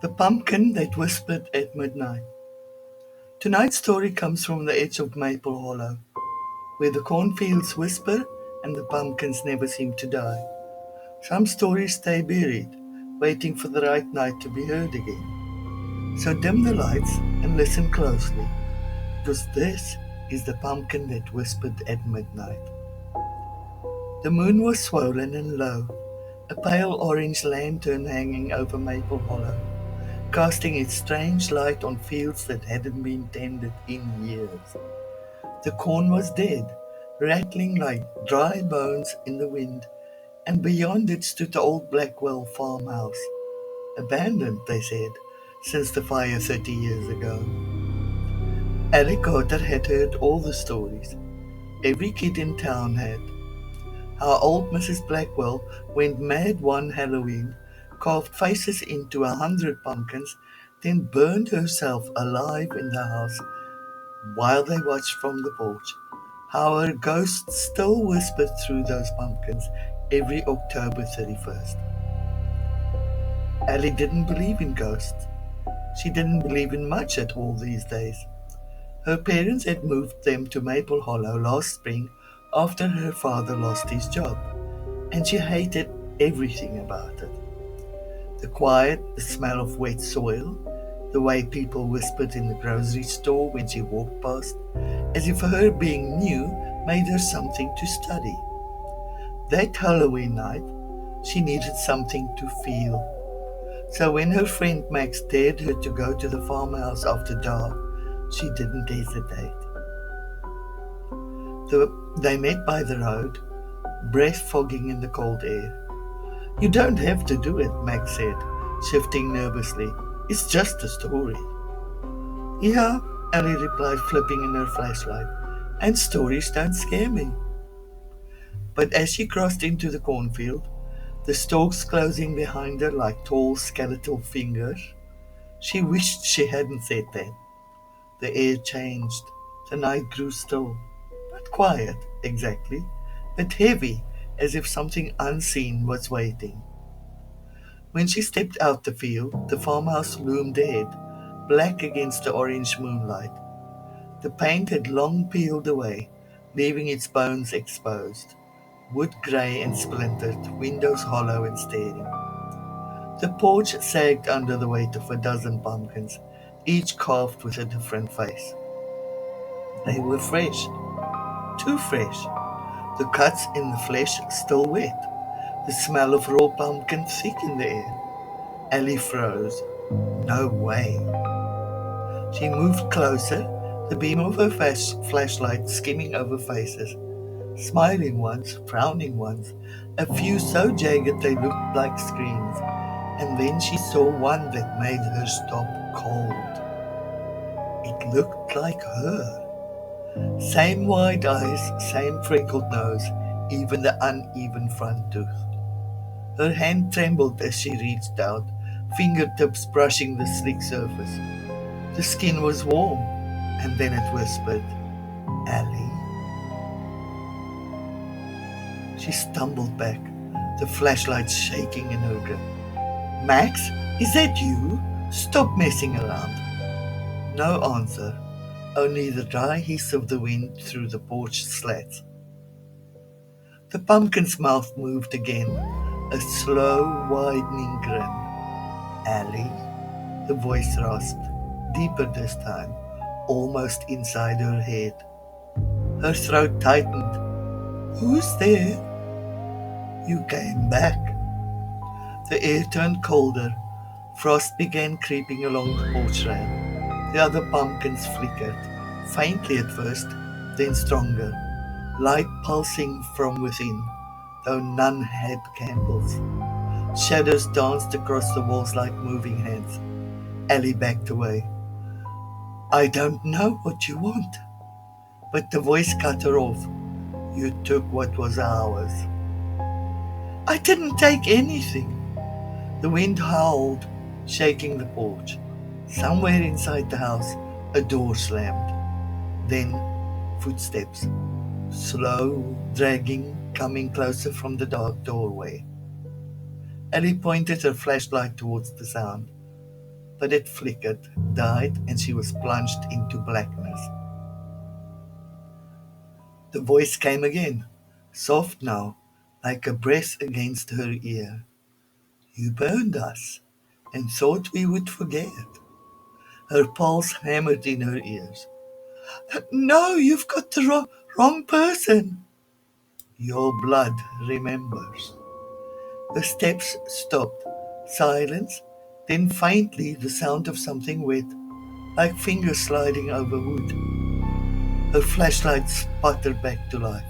The Pumpkin That Whispered at Midnight. Tonight's story comes from the edge of Maple Hollow, where the cornfields whisper and the pumpkins never seem to die. Some stories stay buried, waiting for the right night to be heard again. So dim the lights and listen closely, because this is the pumpkin that whispered at midnight. The moon was swollen and low, a pale orange lantern hanging over Maple Hollow, casting its strange light on fields that hadn't been tended in years. The corn was dead, rattling like dry bones in the wind, and beyond it stood the old Blackwell farmhouse, abandoned, they said, since the fire 30 years ago. Alec Carter had heard all the stories. Every kid in town had. How old Mrs. Blackwell went mad one Halloween, carved faces into 100 pumpkins, then burned herself alive in the house while they watched from the porch. How her ghost still whispered through those pumpkins every October 31st. Allie didn't believe in ghosts. She didn't believe in much at all these days. Her parents had moved them to Maple Hollow last spring after her father lost his job, and she hated everything about it. The quiet, the smell of wet soil, the way people whispered in the grocery store when she walked past, as if her being new made her something to study. That Halloween night, she needed something to feel. So when her friend Max dared her to go to the farmhouse after dark, she didn't hesitate. They met by the road, breath fogging in the cold air. "You don't have to do it," Max said, shifting nervously. "It's just a story." "Yeah," Ellie replied, flipping in her flashlight, "and stories don't scare me." But as she crossed into the cornfield, the stalks closing behind her like tall skeletal fingers, she wished she hadn't said that. The air changed. The night grew still. Not quiet, exactly, but heavy, as if something unseen was waiting. When she stepped out the field, the farmhouse loomed ahead, black against the orange moonlight. The paint had long peeled away, leaving its bones exposed, wood grey and splintered, windows hollow and staring. The porch sagged under the weight of a dozen pumpkins, each carved with a different face. They were fresh, too fresh, the cuts in the flesh still wet, the smell of raw pumpkin thick in the air. Ellie froze. No way. She moved closer, the beam of her flashlight skimming over faces, smiling ones, frowning ones, a few so jagged they looked like screens, and then she saw one that made her stop cold. It looked like her. Same wide eyes, same freckled nose, even the uneven front tooth. Her hand trembled as she reached out, fingertips brushing the sleek surface. The skin was warm, and then it whispered, "Allie." She stumbled back, the flashlight shaking in her grip. "Max, is that you? Stop messing around." No answer, only the dry hiss of the wind through the porch slats. The pumpkin's mouth moved again, a slow, widening grin. "Allie," the voice rasped, deeper this time, almost inside her head. Her throat tightened. "Who's there?" "You came back." The air turned colder. Frost began creeping along the porch rail. The other pumpkins flickered, faintly at first, then stronger, light pulsing from within, though none had candles. Shadows danced across the walls like moving hands. Ellie backed away. "I don't know what you want." But the voice cut her off. "You took what was ours." "I didn't take anything." The wind howled, shaking the porch. Somewhere inside the house, a door slammed. Then footsteps, slow, dragging, coming closer from the dark doorway. Ellie pointed her flashlight towards the sound. but it flickered, died, and she was plunged into blackness. The voice came again, soft now, like a breath against her ear. You burned us, and thought we would forget. Her pulse hammered in her ears. No, you've got the wrong person. Your blood remembers. The steps stopped. Silence, then faintly the sound of something wet, like fingers sliding over wood. Her flashlight sputtered back to life.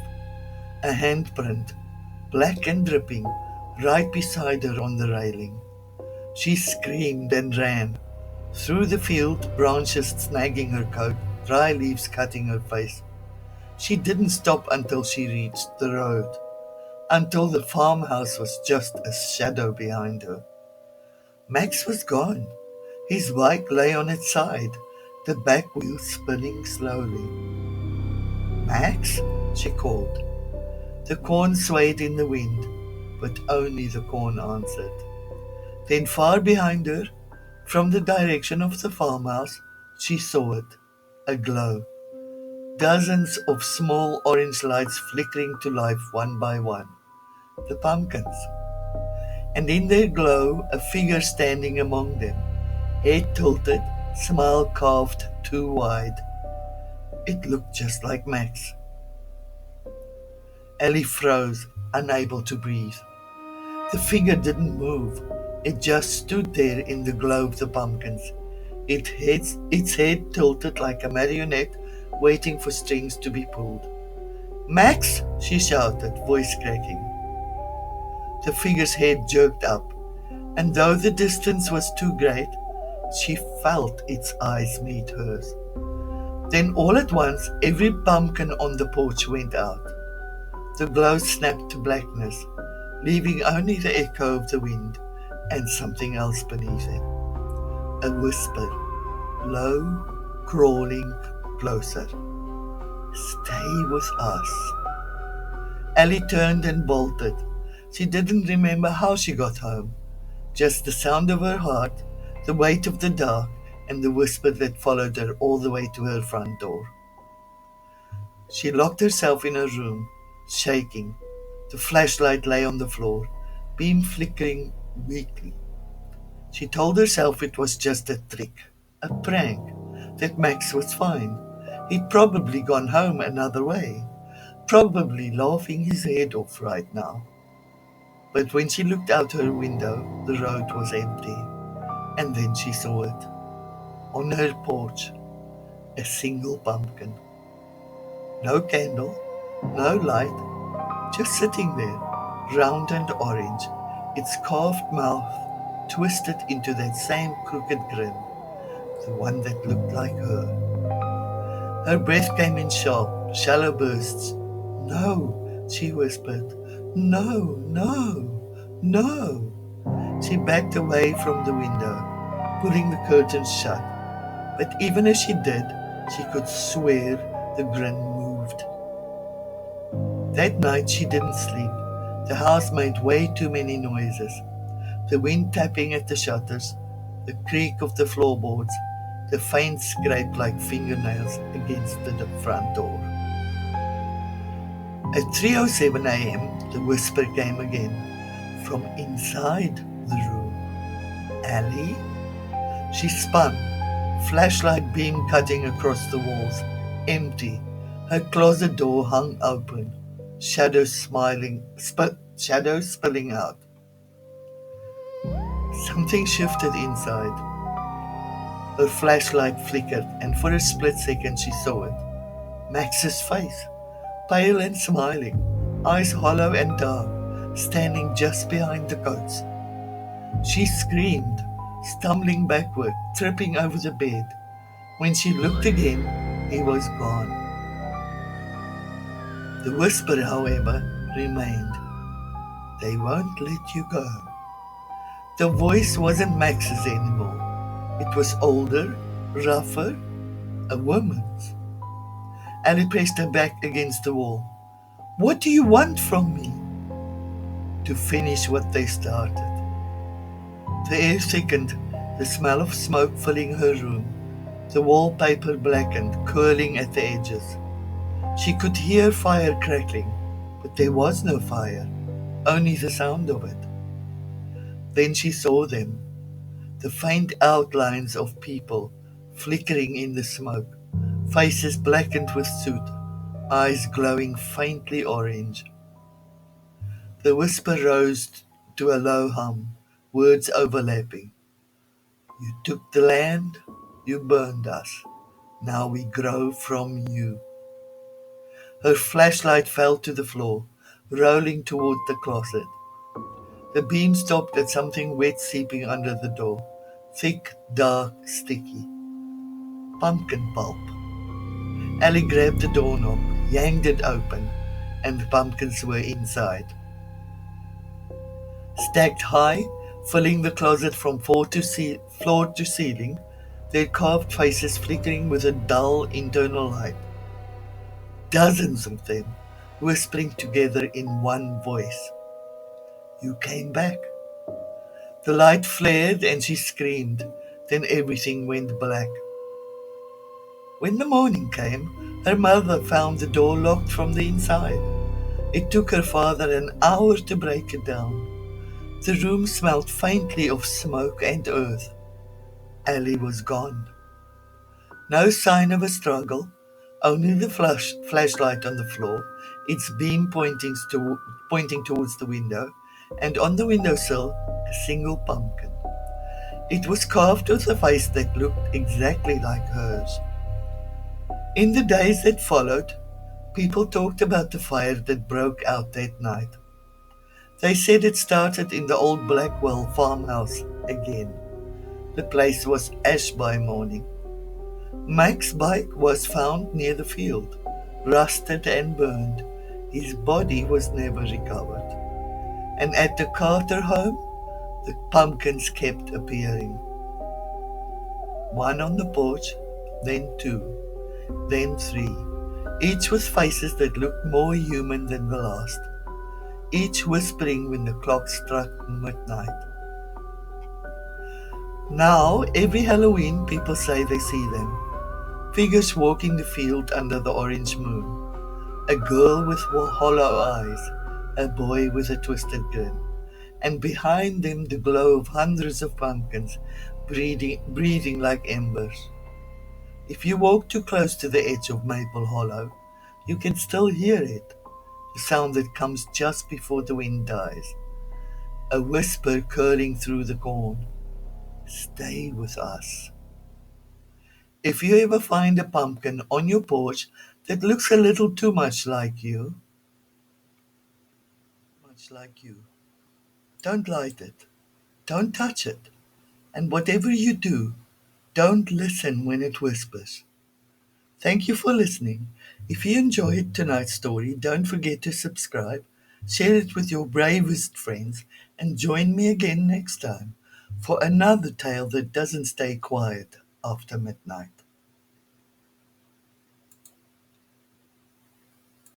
A handprint, black and dripping, right beside her on the railing. She screamed and ran. Through the field, branches snagging her coat, dry leaves cutting her face. She didn't stop until she reached the road, until the farmhouse was just a shadow behind her. Max was gone. His bike lay on its side, the back wheel spinning slowly. Max? She called. The corn swayed in the wind, but only the corn answered. Then far behind her, from the direction of the farmhouse, she saw it, a glow. Dozens of small orange lights flickering to life one by one. The pumpkins. And in their glow, a figure standing among them, head tilted, smile carved too wide. It looked just like Max. Ellie froze, unable to breathe. The figure didn't move. It just stood there in the glow of the pumpkins, its head tilted like a marionette waiting for strings to be pulled. Max! She shouted, voice cracking. The figure's head jerked up, and though the distance was too great, she felt its eyes meet hers. Then all at once, every pumpkin on the porch went out. The glow snapped to blackness, leaving only the echo of the wind and something else beneath it. A whisper, low, crawling closer. Stay with us. Ellie turned and bolted. She didn't remember how she got home, just the sound of her heart, the weight of the dark, and the whisper that followed her all the way to her front door. She locked herself in her room, shaking. The flashlight lay on the floor, beam flickering weakly. She told herself it was just a trick, a prank, that Max was fine. He'd probably gone home another way, probably laughing his head off right now. But when she looked out her window, the road was empty. And then she saw it. On her porch, a single pumpkin. No candle, no light, just sitting there, round and orange, its carved mouth twisted into that same crooked grin, the one that looked like her. Her breath came in sharp, shallow bursts. No, she whispered. No, no, no. She backed away from the window, pulling the curtains shut. But even as she did, she could swear the grin moved. That night she didn't sleep. The house made way too many noises. The wind tapping at the shutters, the creak of the floorboards, the faint scrape like fingernails against the front door. At 3:07 a.m., the whisper came again, from inside the room. Ellie? She spun, flashlight beam cutting across the walls, empty. Her closet door hung open, shadows spilling out. Something shifted inside. Her flashlight flickered, and for a split second she saw it. Max's face, pale and smiling, eyes hollow and dark, standing just behind the coats. She screamed, stumbling backward, tripping over the bed. When she looked again, he was gone. The whisper, however, remained. They won't let you go. The voice wasn't Max's anymore. It was older, rougher, a woman's. Ellie pressed her back against the wall. What do you want from me? To finish what they started. The air thickened, the smell of smoke filling her room, the wallpaper blackened, curling at the edges. She could hear fire crackling, but there was no fire, only the sound of it. Then she saw them, the faint outlines of people flickering in the smoke, faces blackened with soot, eyes glowing faintly orange. The whisper rose to a low hum, words overlapping. You took the land, you burned us. Now we grow from you. Her flashlight fell to the floor, rolling toward the closet. The beam stopped at something wet seeping under the door. Thick, dark, sticky. Pumpkin pulp. Ellie grabbed the doorknob, yanked it open, and the pumpkins were inside. Stacked high, filling the closet from floor to ceiling, their carved faces flickering with a dull internal light. Dozens of them, whispering together in one voice. You came back. The light flared and she screamed. Then everything went black. When the morning came, her mother found the door locked from the inside. It took her father an hour to break it down. The room smelled faintly of smoke and earth. Ellie was gone. No sign of a struggle, only the flashlight on the floor, its beam pointing towards the window, and on the windowsill a single pumpkin. It was carved with a face that looked exactly like hers. In the days that followed, people talked about the fire that broke out that night. They said it started in the old Blackwell farmhouse again. The place was ash by morning. Mike's bike was found near the field, rusted and burned. His body was never recovered. And at the Carter home, the pumpkins kept appearing. One on the porch, then two, then three, each with faces that looked more human than the last, each whispering when the clock struck midnight. Now, every Halloween, people say they see them. Figures walking the field under the orange moon. A girl with hollow eyes, a boy with a twisted grin, and behind them the glow of hundreds of pumpkins breathing like embers. If you walk too close to the edge of Maple Hollow, you can still hear it, the sound that comes just before the wind dies, a whisper curling through the corn. Stay with us. If you ever find a pumpkin on your porch that looks a little too much like you, don't light it, don't touch it, and whatever you do, don't listen when it whispers. Thank you for listening. If you enjoyed tonight's story, don't forget to subscribe, share it with your bravest friends, and join me again next time for another tale that doesn't stay quiet after midnight.